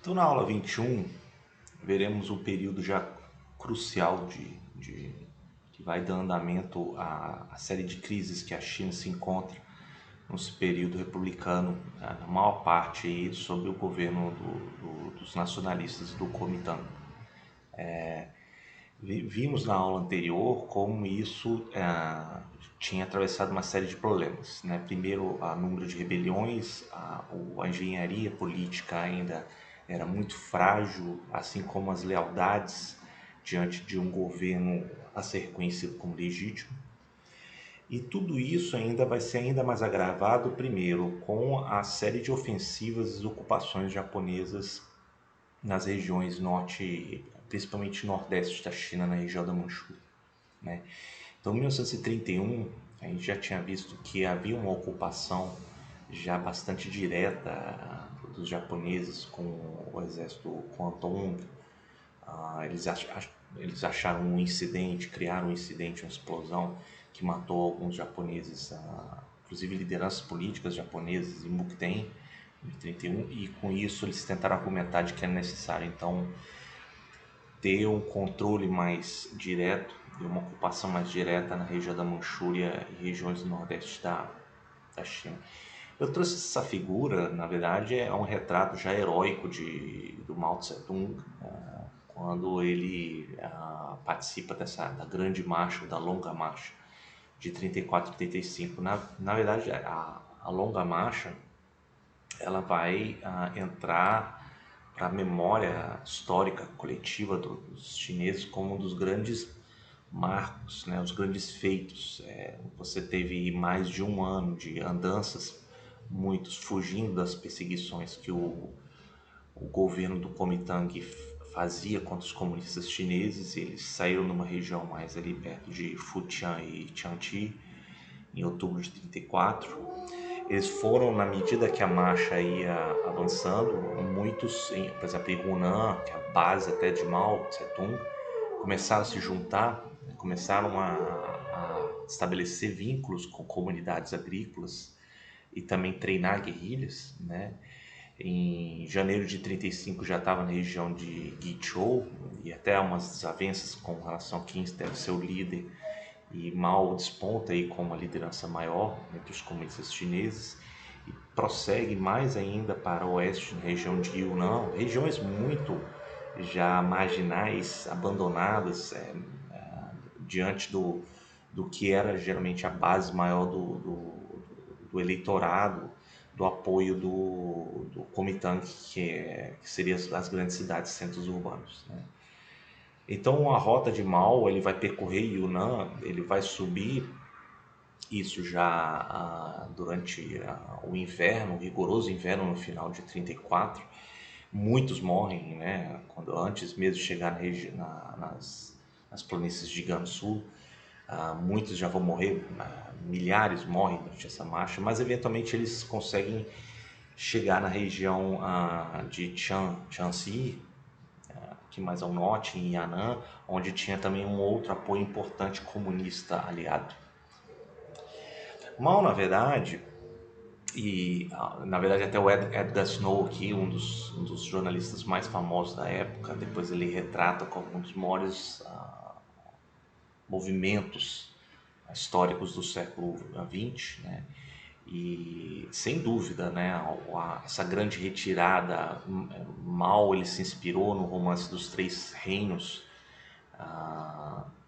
Então, na aula 21, veremos um período já crucial que vai dar andamento à série de crises que a China se encontra nesse período republicano, na maior parte aí, sob o governo dos nacionalistas do Kuomintang. Vimos na aula anterior como isso tinha atravessado uma série de problemas, né? Primeiro, o número de rebeliões, a engenharia política ainda era muito frágil, assim como as lealdades diante de um governo a ser reconhecido como legítimo. E tudo isso ainda vai ser ainda mais agravado, primeiro, com a série de ofensivas e ocupações japonesas nas regiões norte, principalmente nordeste da China, na região da Manchúria, né? Então, em 1931, a gente já tinha visto que havia uma ocupação já bastante direta dos japoneses com o exército Kwantung. Eles acharam um incidente, criaram um incidente, uma explosão que matou alguns japoneses, inclusive lideranças políticas japonesas em Mukden, em 31, e com isso eles tentaram argumentar de que é necessário então ter um controle mais direto e uma ocupação mais direta na região da Manchúria e regiões do nordeste da China. Eu trouxe essa figura, na verdade, é um retrato já heróico do Mao Tse-tung, quando ele participa da grande marcha, da longa marcha de 34 e 35. Na verdade, a longa marcha ela vai entrar para a memória histórica coletiva dos chineses como um dos grandes marcos, né, os grandes feitos. Você teve mais de um ano de andanças, muitos fugindo das perseguições que o governo do Kuomintang fazia contra os comunistas chineses. Eles saíram numa região mais ali perto de Futian e Tianti em outubro de 34. Eles foram, na medida que a marcha ia avançando, muitos, por exemplo, em Hunan, que é a base até de Mao Tse-tung, começaram a se juntar, começaram a estabelecer vínculos com comunidades agrícolas e também treinar guerrilhas, né? Em janeiro de 35 já estava na região de Guizhou e até umas desavenças com relação a quem deve ser o líder, e Mao desponta aí como a liderança maior entre os comunistas chineses e prossegue mais ainda para o oeste, na região de Yunnan, regiões muito já marginais, abandonadas, diante do que era geralmente a base maior do eleitorado, do apoio do Kuomintang, que seriam as grandes cidades, centros urbanos, né? Então a rota de Mao, ele vai percorrer Yunnan, ele vai subir isso já durante o inverno, o rigoroso inverno no final de 34. Muitos morrem, né? Quando antes mesmo de chegar nas planícies de Gansu, muitos já vão morrer, milhares morrem durante essa marcha, mas eventualmente eles conseguem chegar na região de Shanxi, aqui mais ao norte, em Yan'an, onde tinha também um outro apoio importante comunista aliado. Mao, na verdade, na verdade até o Edgar Snow aqui, um dos jornalistas mais famosos da época, depois ele retrata como um dos maiores movimentos históricos do século XX, né? E sem dúvida, né, essa grande retirada, Mao ele se inspirou no romance dos Três Reinos,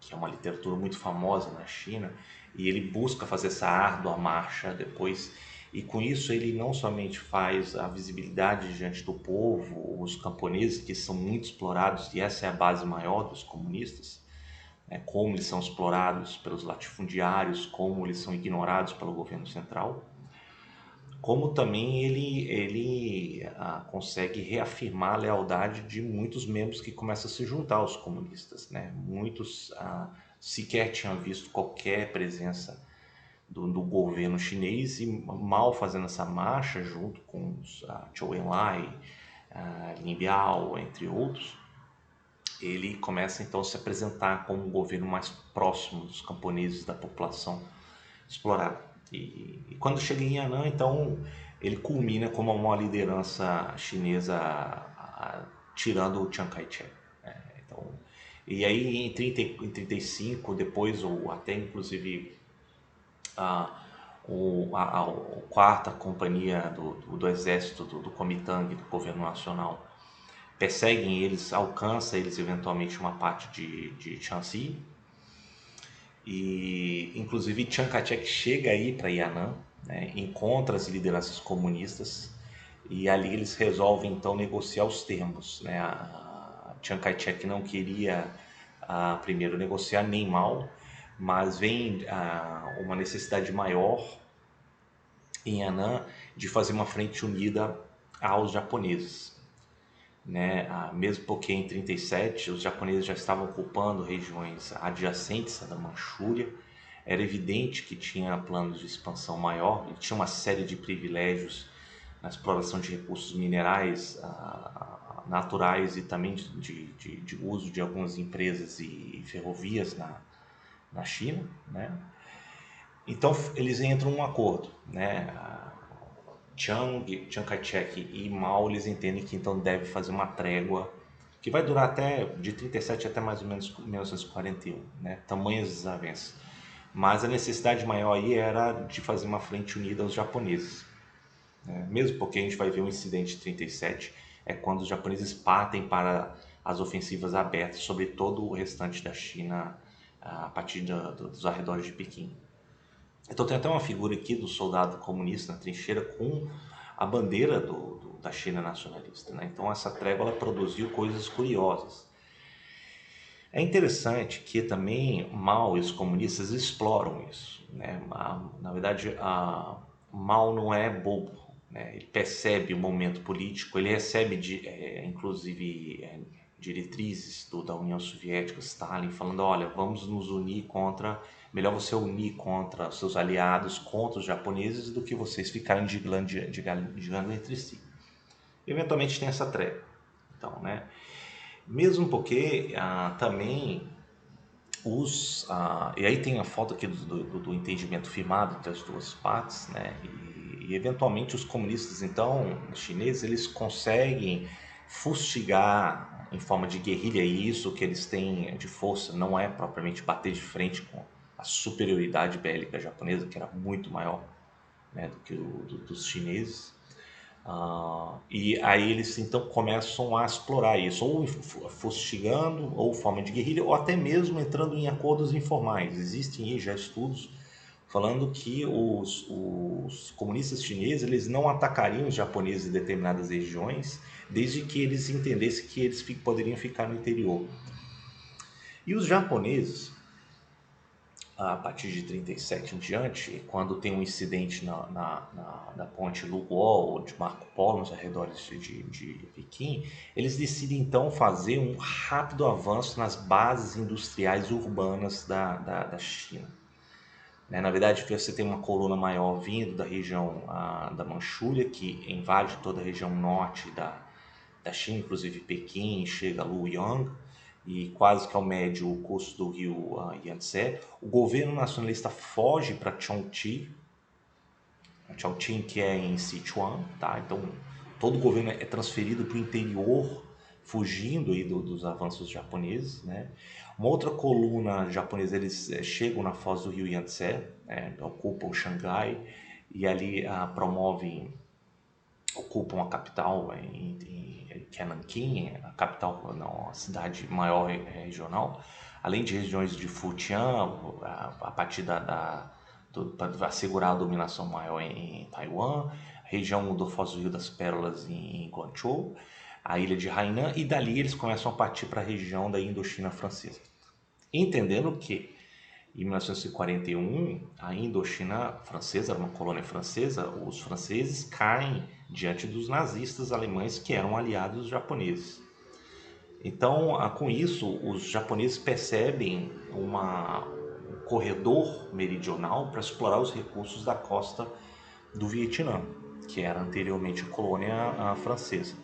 que é uma literatura muito famosa na China, e ele busca fazer essa árdua marcha depois, e com isso ele não somente faz a visibilidade diante do povo, os camponeses que são muito explorados, e essa é a base maior dos comunistas, né, como eles são explorados pelos latifundiários, como eles são ignorados pelo governo central, como também ele consegue reafirmar a lealdade de muitos membros que começam a se juntar aos comunistas, né? Muitos sequer tinham visto qualquer presença do governo chinês, e mal fazendo essa marcha junto com Zhou Enlai, Lin Biao, entre outros, ele começa então a se apresentar como um governo mais próximo dos camponeses, da população explorada. E quando chega em Yan'an, então ele culmina como uma liderança chinesa tirando o Chiang Kai-shek. Né? Então, e aí em 35, depois, ou até inclusive a quarta companhia do exército do Kuomintang, do governo nacional, perseguem eles, alcança eles eventualmente uma parte de Shanxi, e inclusive Chiang Kai-shek chega aí para Yan'an, né, encontra as lideranças comunistas, e ali eles resolvem então negociar os termos. Né? A Chiang Kai-shek não queria primeiro negociar nem Mao, mas vem uma necessidade maior em Yan'an de fazer uma frente unida aos japoneses. Né? Mesmo porque em 37 os japoneses já estavam ocupando regiões adjacentes à da Manchúria, era evidente que tinha planos de expansão maior, e tinha uma série de privilégios na exploração de recursos minerais naturais e também de uso de algumas empresas e ferrovias na China. Né? Então eles entram num acordo. Né? Chiang Kai-shek e Mao, eles entendem que então deve fazer uma trégua que vai durar até de 37 até mais ou menos 1941, né? Tamanhas desavenças. Mas a necessidade maior aí era de fazer uma frente unida aos japoneses, né? Mesmo porque a gente vai ver um incidente de 37, é quando os japoneses partem para as ofensivas abertas sobre todo o restante da China a partir dos arredores de Pequim. Então tem até uma figura aqui do soldado comunista na trincheira com a bandeira da China nacionalista. Né? Então essa trégua ela produziu coisas curiosas. É interessante que também Mao e os comunistas exploram isso. Né? Na verdade, Mao não é bobo. Né? Ele percebe o momento político, ele recebe inclusive diretrizes da União Soviética, Stalin, falando: olha, vamos nos unir contra... Melhor você unir contra os seus aliados, contra os japoneses, do que vocês ficarem digando entre si. Eventualmente tem essa trégua. Então, né? Mesmo porque também e aí tem a foto aqui do entendimento firmado entre as duas partes, né? E eventualmente os comunistas, então, chineses, eles conseguem fustigar em forma de guerrilha, e isso que eles têm de força não é propriamente bater de frente com a superioridade bélica japonesa, que era muito maior, né, do que dos chineses. E aí eles então começam a explorar isso, ou fustigando, ou forma de guerrilha, ou até mesmo entrando em acordos informais. Existem aí já estudos falando que os comunistas chineses eles não atacariam os japoneses em determinadas regiões, desde que eles entendessem que eles poderiam ficar no interior. E os japoneses, a partir de 37 em diante, quando tem um incidente na ponte Lugol ou de Marco Polo, nos arredores de Pequim, eles decidem então fazer um rápido avanço nas bases industriais urbanas da China. Né? Na verdade, você tem uma coluna maior vindo da região da Manchúria, que invade toda a região norte da China, inclusive Pequim, chega a Luoyang, e quase que ao médio o curso do rio Yangtze. O governo nacionalista foge para Chongqing, que é em Sichuan, tá? Então todo o governo é transferido para o interior, fugindo aí dos avanços japoneses, né? Uma outra coluna japonesa, eles chegam na foz do rio Yangtze, né? Ocupam Xangai e ali ocupam a capital que é Nanquim, a capital, não, a cidade maior regional, além de regiões de Fujian, a partir para assegurar a dominação maior em Taiwan, a região do Foz do Rio das Pérolas em Guangzhou, a ilha de Hainan, e dali eles começam a partir para a região da Indochina francesa. Entendendo que em 1941, a Indochina francesa era uma colônia francesa, os franceses caem diante dos nazistas alemães que eram aliados dos japoneses. Então, com isso, os japoneses percebem um corredor meridional para explorar os recursos da costa do Vietnã, que era anteriormente a colônia francesa.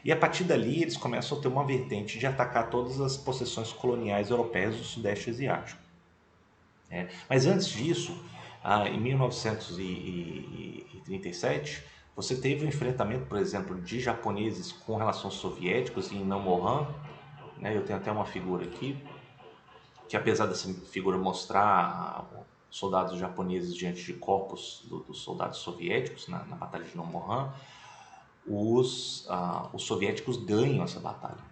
E a partir dali eles começam a ter uma vertente de atacar todas as possessões coloniais europeias do Sudeste Asiático. Mas antes disso, em 1937, Você teve um enfrentamento, por exemplo, de japoneses com relação aos soviéticos em Namohan, né? Eu tenho até uma figura aqui, que apesar dessa figura mostrar soldados japoneses diante de corpos dos soldados soviéticos na Batalha de Namohan, os soviéticos ganham essa batalha.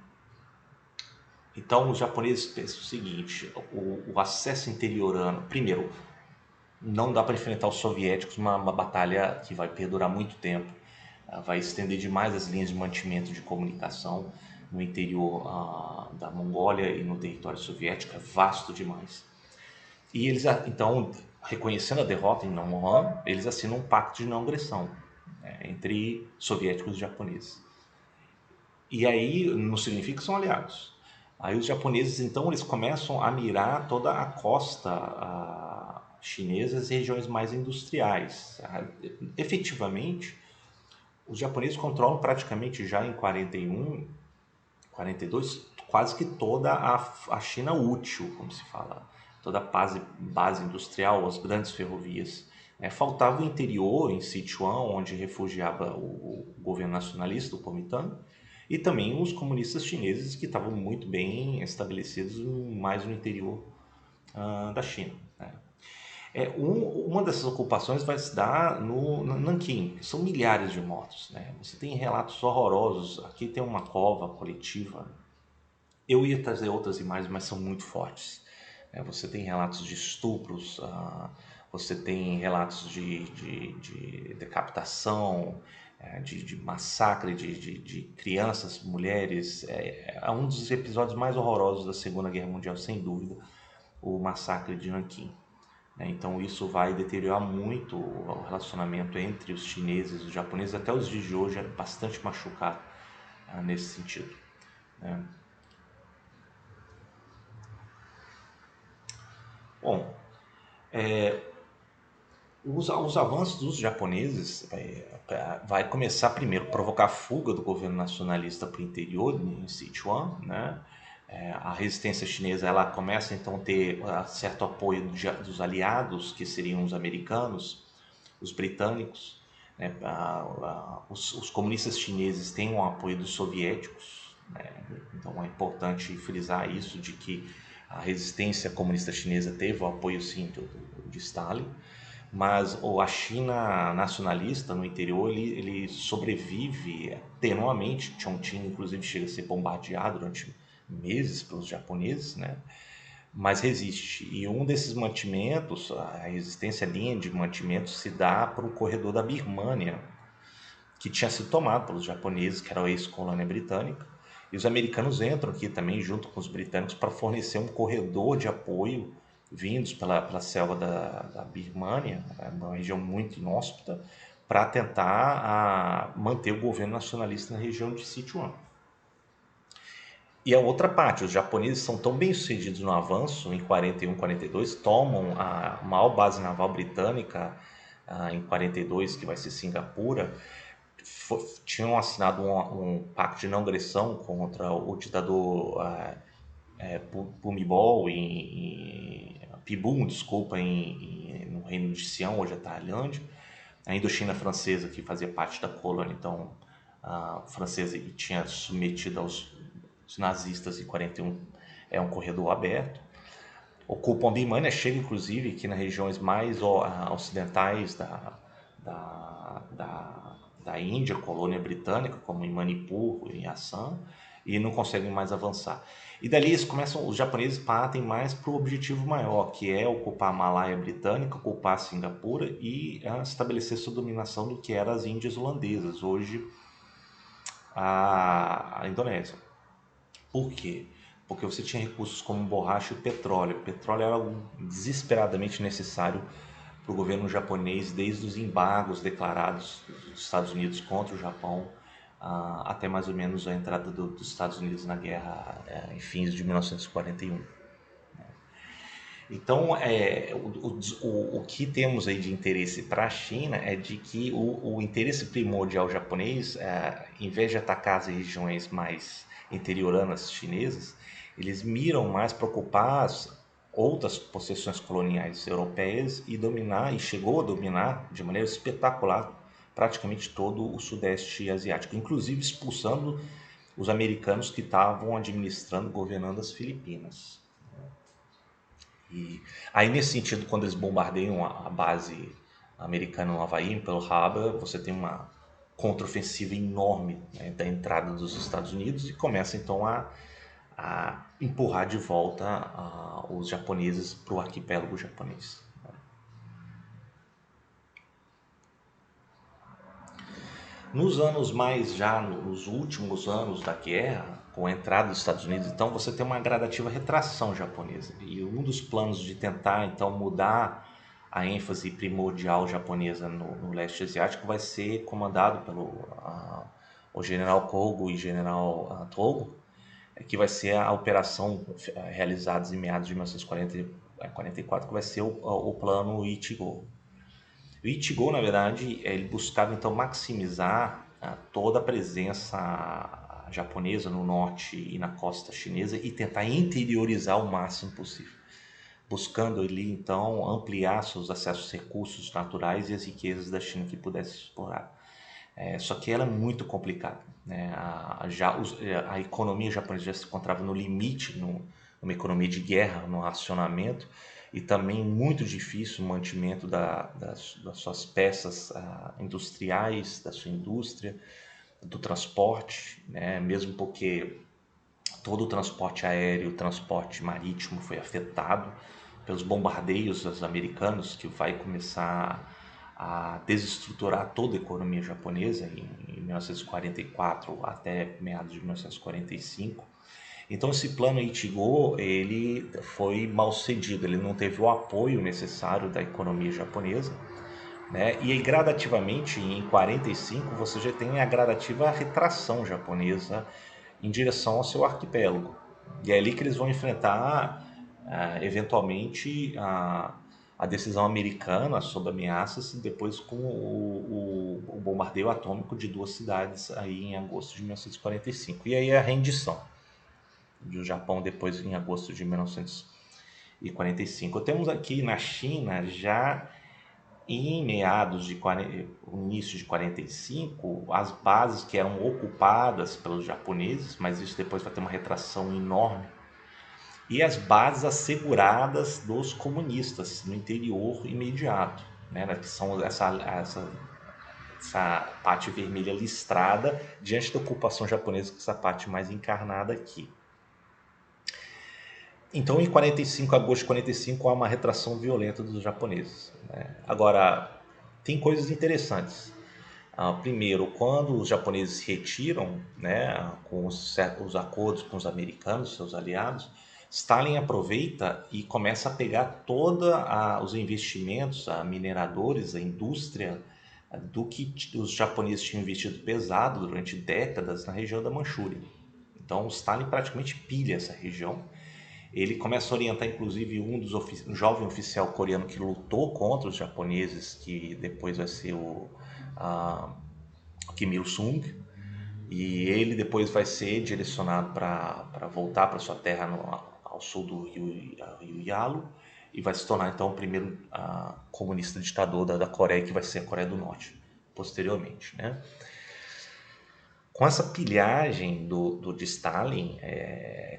Então, os japoneses pensam o seguinte: o acesso interiorano, primeiro, não dá para enfrentar os soviéticos uma batalha que vai perdurar muito tempo, vai estender demais as linhas de mantimento de comunicação no interior da Mongólia e no território soviético, é vasto demais. E eles, então, reconhecendo a derrota em Namohan, eles assinam um pacto de não agressão, né, entre soviéticos e japoneses. E aí não significa que são aliados. Aí os japoneses, então, eles começam a mirar toda a costa chinesa e regiões mais industriais. Efetivamente, os japoneses controlam praticamente já em 41, 42, quase que toda a China útil, como se fala, toda a base industrial, as grandes ferrovias. Faltava o interior, em Sichuan, onde refugiava o governo nacionalista, o Kuomintang, e também os comunistas chineses que estavam muito bem estabelecidos mais no interior da China. Né? Uma dessas ocupações vai se dar no Nanquim, que são milhares de mortos. Né? Você tem relatos horrorosos. Aqui tem uma cova coletiva. Eu ia trazer outras imagens, mas são muito fortes. Você tem relatos de estupros, você tem relatos de decapitação, de massacre de crianças, mulheres. É um dos episódios mais horrorosos da Segunda Guerra Mundial, sem dúvida, o massacre de Nanquim. Então isso vai deteriorar muito o relacionamento entre os chineses e os japoneses. Até os dias de hoje é bastante machucado nesse sentido. Bom, os avanços dos japoneses vai começar primeiro a provocar a fuga do governo nacionalista para o interior, em Sichuan, né? A resistência chinesa ela começa então a ter certo apoio dos aliados, que seriam os americanos, os britânicos, né? Os comunistas chineses têm o apoio dos soviéticos, né? Então é importante frisar isso, de que a resistência comunista chinesa teve o apoio sim de Stalin, mas a China nacionalista no interior ele sobrevive tenuamente. Chongqing inclusive chega a ser bombardeado durante meses pelos japoneses, né? Mas resiste. E um desses mantimentos, a resistência, a linha de mantimentos, se dá para o corredor da Birmânia, que tinha sido tomado pelos japoneses, que era a ex-colônia britânica. E os americanos entram aqui também, junto com os britânicos, para fornecer um corredor de apoio vindos pela selva da Birmânia, uma região muito inóspita, para tentar manter o governo nacionalista na região de Sichuan. E a outra parte, os japoneses são tão bem sucedidos no avanço, em 41, 42, tomam a maior base naval britânica em 42, que vai ser Singapura. Tinham assinado um pacto de não agressão contra o ditador Bhumibol Pibum, desculpa, no reino de Sião, hoje é Tailândia. A Indochina francesa, que fazia parte da colônia, então, francesa, e tinha submetido os nazistas em 41, é um corredor aberto. Ocupam a Birmania, chega inclusive aqui nas regiões mais ocidentais da Índia, colônia britânica, como em Manipur, em Assam, e não conseguem mais avançar. E dali os japoneses partem mais para o objetivo maior, que é ocupar a Malaya britânica, ocupar Singapura e estabelecer sua dominação do que eram as Índias holandesas, hoje a Indonésia. Por quê? Porque você tinha recursos como borracha e petróleo. O petróleo era algo desesperadamente necessário para o governo japonês, desde os embargos declarados dos Estados Unidos contra o Japão, até mais ou menos a entrada dos Estados Unidos na guerra em fins de 1941. Então, o que temos aí de interesse para a China é de que o interesse primordial japonês, em vez de atacar as regiões mais interioranas chinesas, eles miram mais para ocupar as outras possessões coloniais europeias e dominar, e chegou a dominar de maneira espetacular praticamente todo o Sudeste Asiático, inclusive expulsando os americanos que estavam administrando, governando as Filipinas. E aí, nesse sentido, quando eles bombardeiam a base americana no Havaí, em Pearl Harbor, você tem uma contraofensiva enorme, né, da entrada dos Estados Unidos, e começa então a empurrar de volta os japoneses para o arquipélago japonês. Nos anos mais já, nos últimos anos da guerra, com a entrada dos Estados Unidos, então você tem uma gradativa retração japonesa. E um dos planos de tentar então mudar a ênfase primordial japonesa no leste asiático vai ser comandado pelo o general Kogo e general Togo, que vai ser a operação realizada em meados de 1944, que vai ser o plano Ichigo. O Ichigo, na verdade, ele buscava então maximizar toda a presença japonesa no norte e na costa chinesa e tentar interiorizar o máximo possível, buscando ali então ampliar seus acessos a recursos naturais e as riquezas da China que pudesse explorar. Só que ela é muito complicada, né? A economia japonesa já se encontrava no limite, numa economia de guerra, no racionamento, e também muito difícil o mantimento das suas peças industriais, da sua indústria, do transporte, né? Mesmo porque todo o transporte aéreo, o transporte marítimo foi afetado pelos bombardeios dos americanos, que vai começar a desestruturar toda a economia japonesa em 1944 até meados de 1945. Então esse plano Ichigo, ele foi mal sucedido, ele não teve o apoio necessário da economia japonesa, né? E aí, gradativamente, em 45, você já tem a gradativa retração japonesa em direção ao seu arquipélago. E é ali que eles vão enfrentar, eventualmente, a decisão americana sobre ameaças, depois com o bombardeio atômico de duas cidades aí em agosto de 1945. E aí a rendição do Japão depois em agosto de 1945. Temos aqui na China já em meados de início de 45, as bases que eram ocupadas pelos japoneses, mas isso depois vai ter uma retração enorme, e as bases asseguradas dos comunistas no interior imediato, né, que são essa parte vermelha listrada diante da ocupação japonesa, que é essa parte mais encarnada aqui. Então, em 45, agosto de 45, há uma retração violenta dos japoneses, né? Agora, tem coisas interessantes. Primeiro, quando os japoneses se retiram, né, com os acordos com os americanos, seus aliados, Stalin aproveita e começa a pegar todos os investimentos, a mineradores, a indústria, do que os japoneses tinham investido pesado durante décadas na região da Manchúria. Então, Stalin praticamente pilha essa região. Ele começa a orientar, inclusive, um jovem oficial coreano que lutou contra os japoneses, que depois vai ser o Kim Il-sung, e ele depois vai ser direcionado para voltar para sua terra ao sul do rio Yalu, e vai se tornar então o primeiro comunista ditador da Coreia, que vai ser a Coreia do Norte, posteriormente, né? Com essa pilhagem de Stalin,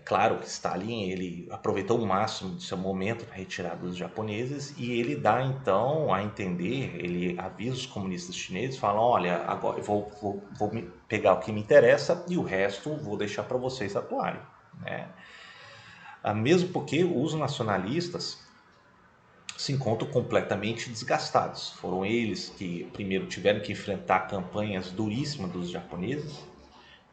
claro que Stalin ele aproveitou o máximo do seu momento para retirar dos japoneses, e ele dá então a entender, ele avisa os comunistas chineses, fala: olha, agora eu vou pegar o que me interessa e o resto vou deixar para vocês atuarem, né? Mesmo porque os nacionalistas se encontram completamente desgastados. Foram eles que primeiro tiveram que enfrentar campanhas duríssimas dos japoneses,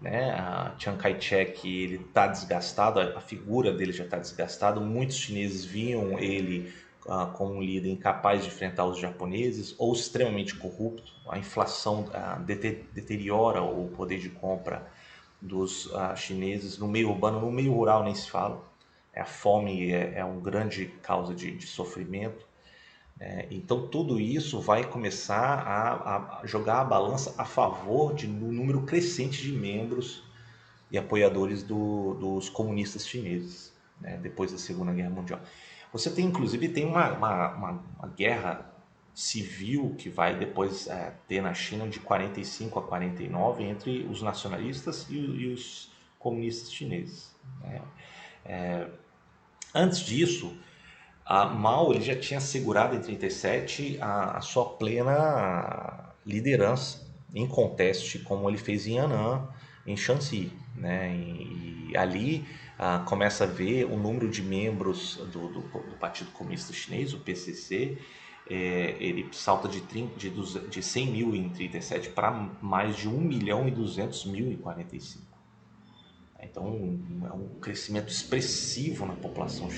né? A Chiang Kai-shek, ele está desgastado, a figura dele já está desgastada. Muitos chineses viam ele como um líder incapaz de enfrentar os japoneses ou extremamente corrupto. A inflação deteriora o poder de compra dos chineses no meio urbano, no meio rural nem se fala. A fome é uma grande causa de sofrimento. Então tudo isso vai começar a jogar a balança a favor de um número crescente de membros e apoiadores dos comunistas chineses, né, depois da Segunda Guerra Mundial. Você tem, inclusive, tem uma guerra civil que vai depois ter na China de 45 a 49 entre os nacionalistas e os comunistas chineses, né? Antes disso, a Mao ele já tinha assegurado em 37 a sua plena liderança em conteste, como ele fez em Yan'an, em Shanxi, né? E ali começa a ver o número de membros do Partido Comunista Chinês, o PCC, ele salta de 100 mil em 37 para mais de 1.200.000 em 45. Então, é um crescimento expressivo na população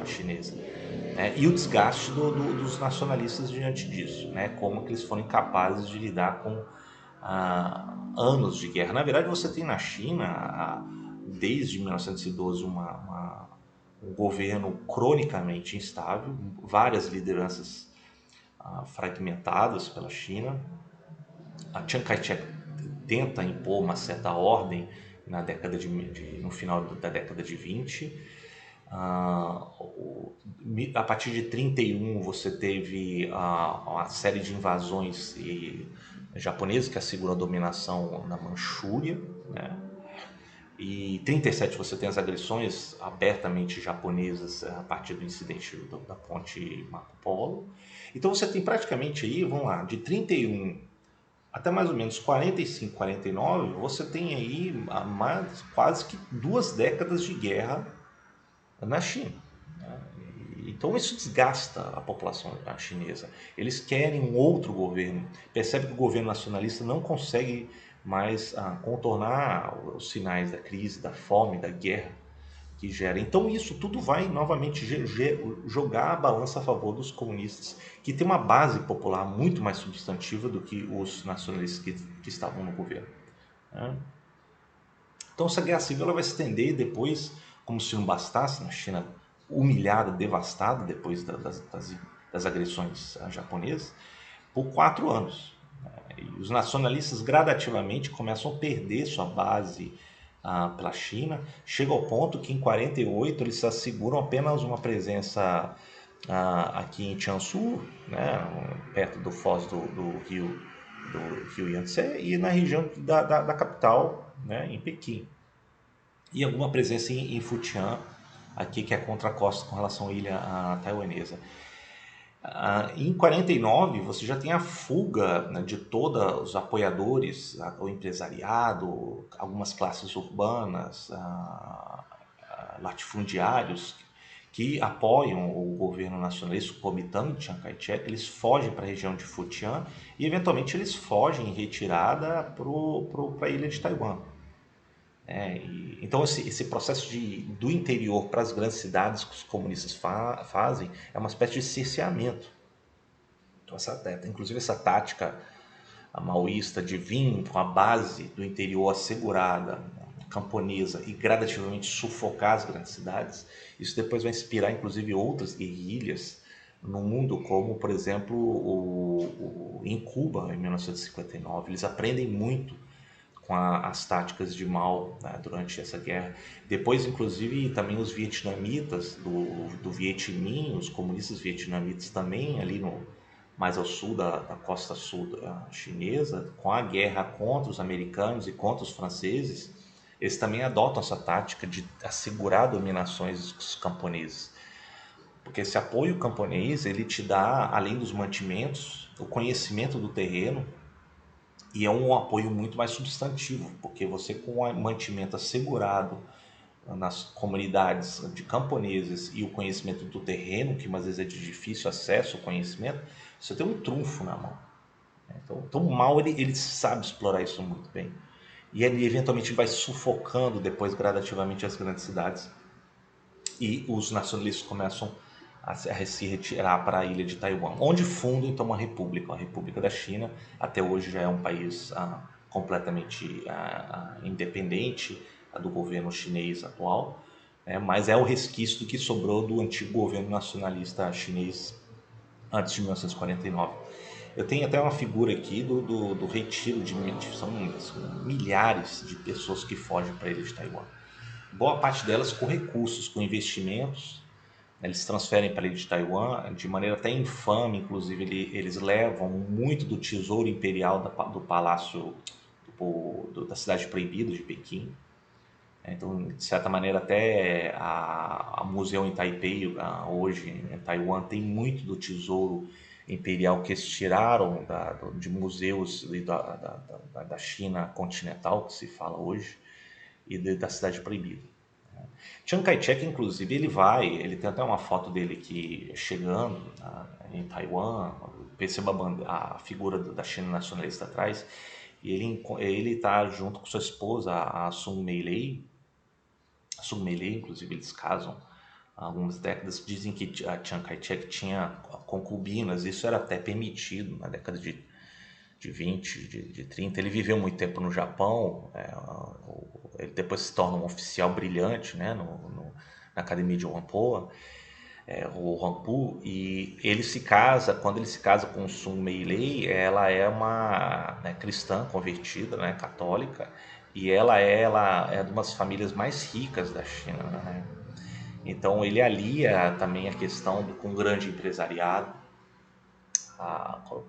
chinesa, né? E o desgaste dos nacionalistas diante disso, né? Como que eles foram incapazes de lidar com anos de guerra. Na verdade, você tem na China, desde 1912, um governo cronicamente instável, várias lideranças fragmentadas pela China. A Chiang Kai-shek tenta impor uma certa ordem no final da década de 20. A partir de 31 você teve uma série de invasões japonesas que asseguram a dominação na Manchúria, né? E em 37 você tem as agressões abertamente japonesas a partir do incidente da ponte Marco Polo. Então você tem praticamente aí, vamos lá, de 31 até mais ou menos 45, 49, você tem aí quase que 2 décadas de guerra na China, né? Então isso desgasta a população chinesa. Eles querem um outro governo. Percebe que o governo nacionalista não consegue mais contornar os sinais da crise, da fome, da guerra que gera. Então isso tudo vai novamente jogar a balança a favor dos comunistas, que tem uma base popular muito mais substantiva do que os nacionalistas que estavam no governo, né? Então essa guerra civil ela vai se estender depois, como se não bastasse, na China humilhada, devastada depois das agressões japonesas, por 4 anos. E os nacionalistas gradativamente começam a perder sua base pela China. Chega ao ponto que em 48 eles asseguram apenas uma presença aqui em Jiangsu, né, perto do foz do rio Yangtze, e na região da capital, né, em Pequim. E alguma presença em Futian, aqui que é contra a costa com relação à ilha taiwanesa. Em 49, você já tem a fuga, né, de todos os apoiadores, o empresariado, algumas classes urbanas, latifundiários que apoiam o governo nacionalista, o Kuomintang de Chiang Kai-shek. Eles fogem para a região de Futian e eventualmente eles fogem em retirada para a ilha de Taiwan. Então esse processo do interior para as grandes cidades que os comunistas fazem é uma espécie de cerceamento. Então inclusive essa tática maoísta de vir com a base do interior assegurada, camponesa, e gradativamente sufocar as grandes cidades, isso depois vai inspirar inclusive outras guerrilhas no mundo, como por exemplo em Cuba em 1959. Eles aprendem muito com as táticas de Mao, né, durante essa guerra. Depois, inclusive, também os vietnamitas do Viet Minh, os comunistas vietnamitas também ali mais ao sul da costa sul chinesa, com a guerra contra os americanos e contra os franceses, eles também adotam essa tática de assegurar dominações dos camponeses. Porque esse apoio camponês, ele te dá, além dos mantimentos, o conhecimento do terreno. E é um apoio muito mais substantivo, porque você, com o mantimento assegurado nas comunidades de camponeses e o conhecimento do terreno, que às vezes é de difícil acesso ao conhecimento, você tem um trunfo na mão. Então o Mao ele sabe explorar isso muito bem. E ele eventualmente vai sufocando depois gradativamente as grandes cidades. E os nacionalistas começam a se retirar para a ilha de Taiwan, onde fundam então uma república, a República da China. Até hoje já é um país completamente independente do governo chinês atual, né? Mas é o resquício do que sobrou do antigo governo nacionalista chinês antes de 1949. Eu tenho até uma figura aqui do retiro são milhares de pessoas que fogem para a ilha de Taiwan. Boa parte delas com recursos, com investimentos, Eles transferem para a ilha de Taiwan de maneira até infame, inclusive eles levam muito do tesouro imperial do palácio da cidade proibida de Pequim. Então, de certa maneira, até a museu em Taipei, hoje em Taiwan, tem muito do tesouro imperial que eles tiraram de museus da China continental, que se fala hoje, e da cidade proibida. Chiang Kai-shek, inclusive, ele tem até uma foto dele aqui chegando em Taiwan, perceba a figura da China nacionalista atrás, e ele está junto com sua esposa, a Sun Meilei. A Sun Meilei, inclusive, eles casam há algumas décadas. Dizem que a Chiang Kai-shek tinha concubinas, isso era até permitido na década de 20, de 30. Ele viveu muito tempo no Japão, ele depois se torna um oficial brilhante, né, na academia de Whampoa, o Huangpu, e quando ele se casa com Sun Meilei, ela é uma, né, cristã convertida, né, católica, e ela é de umas famílias mais ricas da China, né? Então ele alia também a questão com o grande empresariado,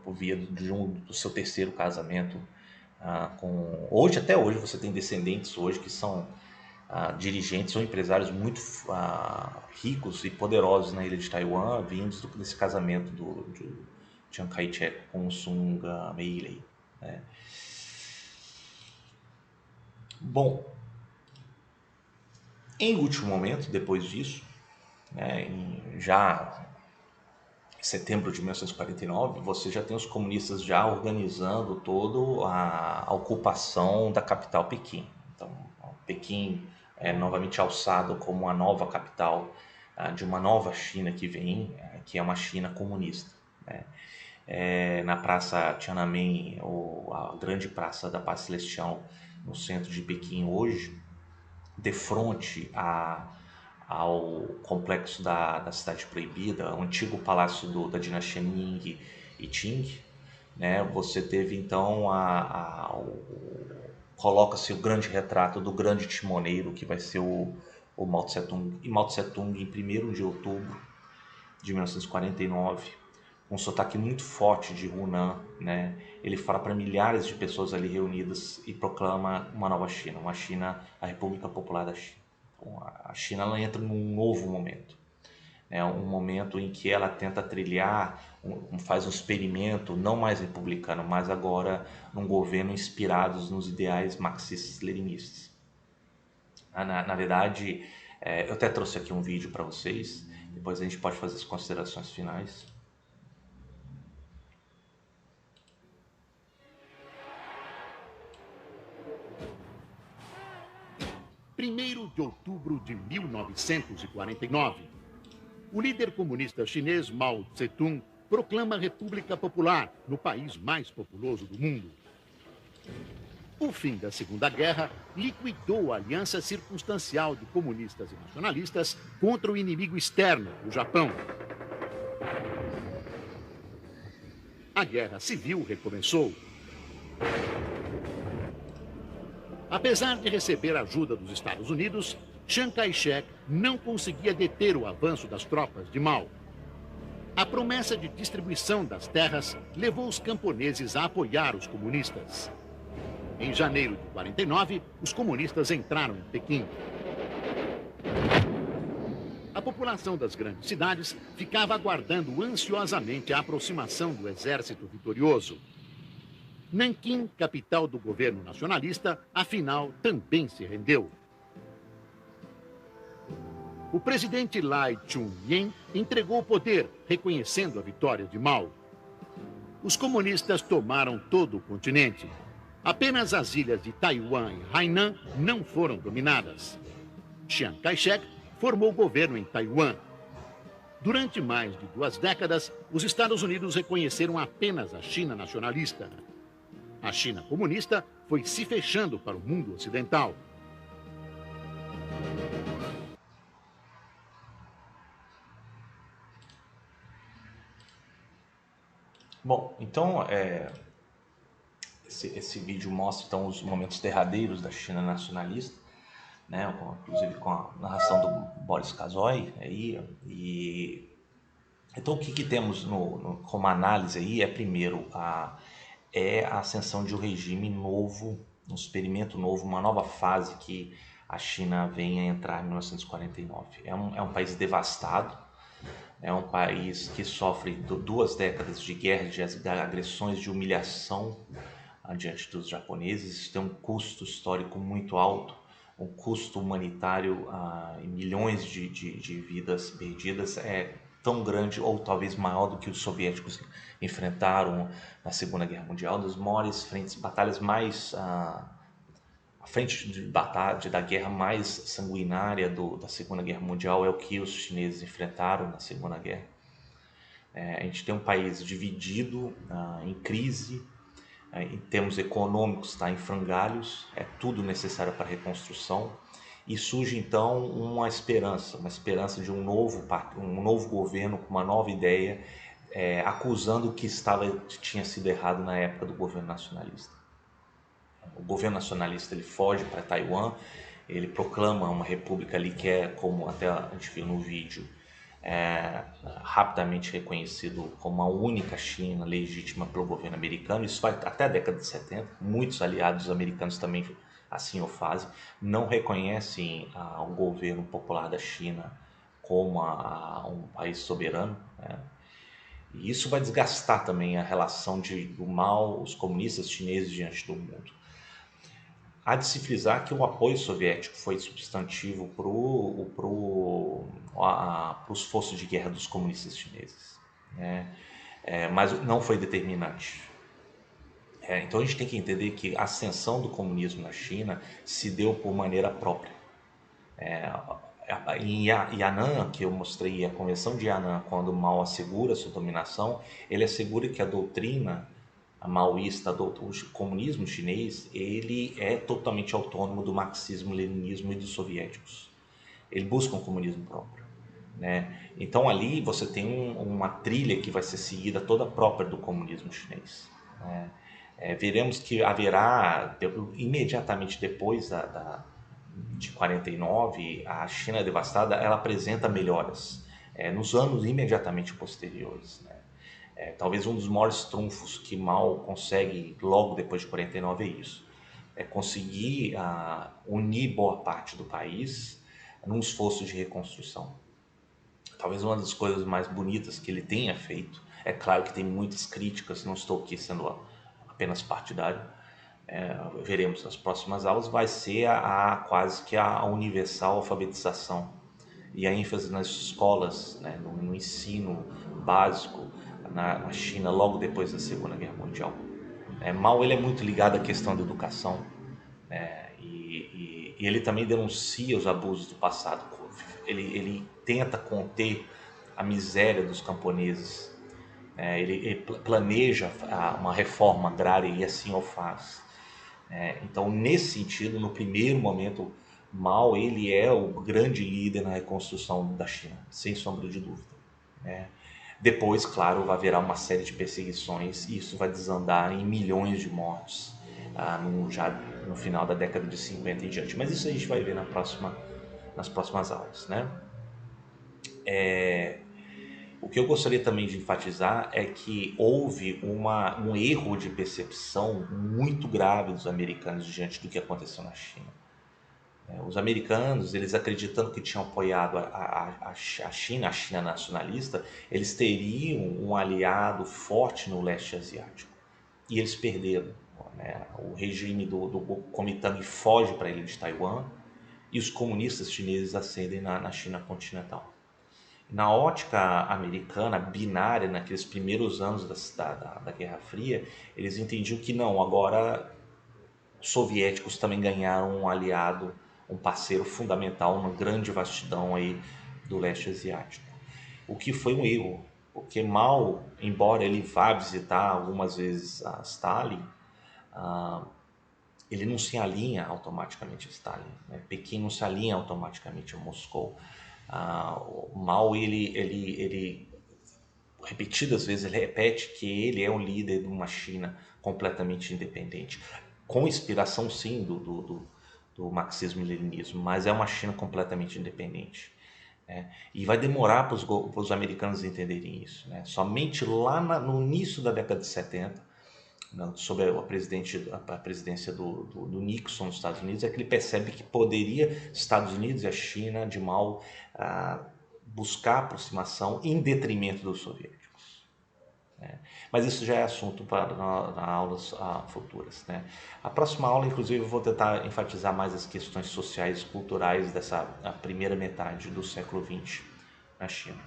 por via do seu terceiro casamento. Até hoje você tem descendentes hoje que são dirigentes ou empresários muito ricos e poderosos na ilha de Taiwan, vindos desse casamento de Chiang Kai-shek com Sun Meilei, né? Bom, em último momento, depois disso, né, já em setembro de 1949, você já tem os comunistas já organizando toda a ocupação da capital Pequim. Então, Pequim é novamente alçado como a nova capital de uma nova China que vem, que é uma China comunista, né? Na Praça Tiananmen, a grande praça da Paz Celestial, no centro de Pequim hoje, de frente ao complexo da Cidade Proibida, o antigo palácio da dinastia Ming e Qing, né? Você teve então coloca-se o grande retrato do grande timoneiro que vai ser o Mao Tse Tung. E Mao Tse Tung, em 1º de outubro de 1949, com um sotaque muito forte de Hunan, né? Ele fala para milhares de pessoas ali reunidas e proclama uma nova China, a República Popular da China. Então, a China ela entra num novo momento, né? Um momento em que ela tenta trilhar, faz um experimento não mais republicano, mas agora num governo inspirado nos ideais marxistas-leninistas. Na verdade, eu até trouxe aqui um vídeo para vocês, depois a gente pode fazer as considerações finais. Primeiro de outubro de 1949, o líder comunista chinês Mao Tse-tung proclama a República Popular no país mais populoso do mundo. O fim da Segunda Guerra liquidou a aliança circunstancial de comunistas e nacionalistas contra o inimigo externo, o Japão. A Guerra Civil recomeçou. Apesar de receber ajuda dos Estados Unidos, Chiang Kai-shek não conseguia deter o avanço das tropas de Mao. A promessa de distribuição das terras levou os camponeses a apoiar os comunistas. Em janeiro de 49, os comunistas entraram em Pequim. A população das grandes cidades ficava aguardando ansiosamente a aproximação do exército vitorioso. Nanquim, capital do governo nacionalista, afinal também se rendeu. O presidente Lai Chun-yen entregou o poder, reconhecendo a vitória de Mao. Os comunistas tomaram todo o continente. Apenas as ilhas de Taiwan e Hainan não foram dominadas. Chiang Kai-shek formou o governo em Taiwan. Durante mais de 2 décadas, os Estados Unidos reconheceram apenas a China nacionalista. A China comunista foi se fechando para o mundo ocidental. Bom, então esse vídeo mostra então os momentos derradeiros da China nacionalista. né? Inclusive com a narração do Boris Kazoy aí. Então o que temos como análise aí é primeiro a ascensão de um regime novo, um experimento novo, uma nova fase que a China vem a entrar em 1949. É um país devastado, é um país que sofre duas décadas de guerra, de agressões, de humilhação diante dos japoneses. Isso tem um custo histórico muito alto, um custo humanitário em milhões de vidas perdidas. É tão grande ou talvez maior do que os soviéticos enfrentaram na Segunda Guerra Mundial, das maiores batalhas mais a frente de batalha da guerra mais sanguinária da Segunda Guerra Mundial é o que os chineses enfrentaram na Segunda Guerra. A gente tem um país dividido, em crise, em termos econômicos está em frangalhos, é tudo necessário para a reconstrução, e surge então uma esperança de um novo governo com uma nova ideia, acusando o que tinha sido errado na época do governo nacionalista. O governo nacionalista ele foge para Taiwan, ele proclama uma república ali que é, como até a gente viu no vídeo, rapidamente reconhecido como a única China legítima pelo governo americano. Isso vai até a década de 70. Muitos aliados americanos também assim o fazem. Não reconhecem o governo popular da China como um país soberano, né? E isso vai desgastar também a relação do Mao, os comunistas chineses diante do mundo. Há de se frisar que o apoio soviético foi substantivo para o esforço de guerra dos comunistas chineses, né? Mas não foi determinante. Então a gente tem que entender que a ascensão do comunismo na China se deu por maneira própria. Em Yan'an, que eu mostrei, a Convenção de Yan'an, quando Mao assegura sua dominação, ele assegura que a doutrina maoísta, o comunismo chinês, ele é totalmente autônomo do marxismo-leninismo e dos soviéticos. Ele busca um comunismo próprio, né? Então ali você tem uma trilha que vai ser seguida toda própria do comunismo chinês, né? Veremos que haverá, imediatamente depois de 49, a China devastada, ela apresenta melhoras nos anos imediatamente posteriores, né? Talvez um dos maiores trunfos que Mao consegue logo depois de 49 é isso. É conseguir unir boa parte do país num esforço de reconstrução. Talvez uma das coisas mais bonitas que ele tenha feito, é claro que tem muitas críticas, não estou aqui sendo apenas partidário, veremos nas próximas aulas, vai ser quase que a universal alfabetização e a ênfase nas escolas, né, no ensino básico na China logo depois da Segunda Guerra Mundial. Mao ele é muito ligado à questão da educação, né, e ele também denuncia os abusos do passado. Ele tenta conter a miséria dos camponeses, ele planeja uma reforma agrária e assim o faz. Então, nesse sentido, no primeiro momento, Mao ele é o grande líder na reconstrução da China, sem sombra de dúvida, né? Depois, claro, vai haverá uma série de perseguições e isso vai desandar em milhões de mortes já no final da década de 50 em diante. Mas isso a gente vai ver nas próximas aulas, né? O que eu gostaria também de enfatizar é que houve um erro de percepção muito grave dos americanos diante do que aconteceu na China. Os americanos, eles acreditando que tinham apoiado a China nacionalista, eles teriam um aliado forte no leste asiático. E eles perderam, né? O regime do Kuomintang foge para a ilha de Taiwan e os comunistas chineses ascendem na China continental. Na ótica americana, binária, naqueles primeiros anos da Guerra Fria, eles entendiam que não, agora os soviéticos também ganharam um aliado, um parceiro fundamental na grande vastidão aí do leste asiático. O que foi um erro, porque Mao, embora ele vá visitar algumas vezes a Stalin, ele não se alinha automaticamente a Stalin, né? Pequim não se alinha automaticamente a Moscou. O Mao, ele repetidas vezes, ele repete que ele é um líder de uma China completamente independente, com inspiração sim do marxismo-leninismo, mas é uma China completamente independente. E vai demorar para os americanos entenderem isso. Né? Somente lá no início da década de 70, sob a presidência do Nixon nos Estados Unidos, é que ele percebe que poderia Estados Unidos e a China de Mao buscar aproximação em detrimento dos soviéticos. Mas isso já é assunto para aulas futuras. Né? A próxima aula, inclusive, eu vou tentar enfatizar mais as questões sociais e culturais dessa primeira metade do século XX na China.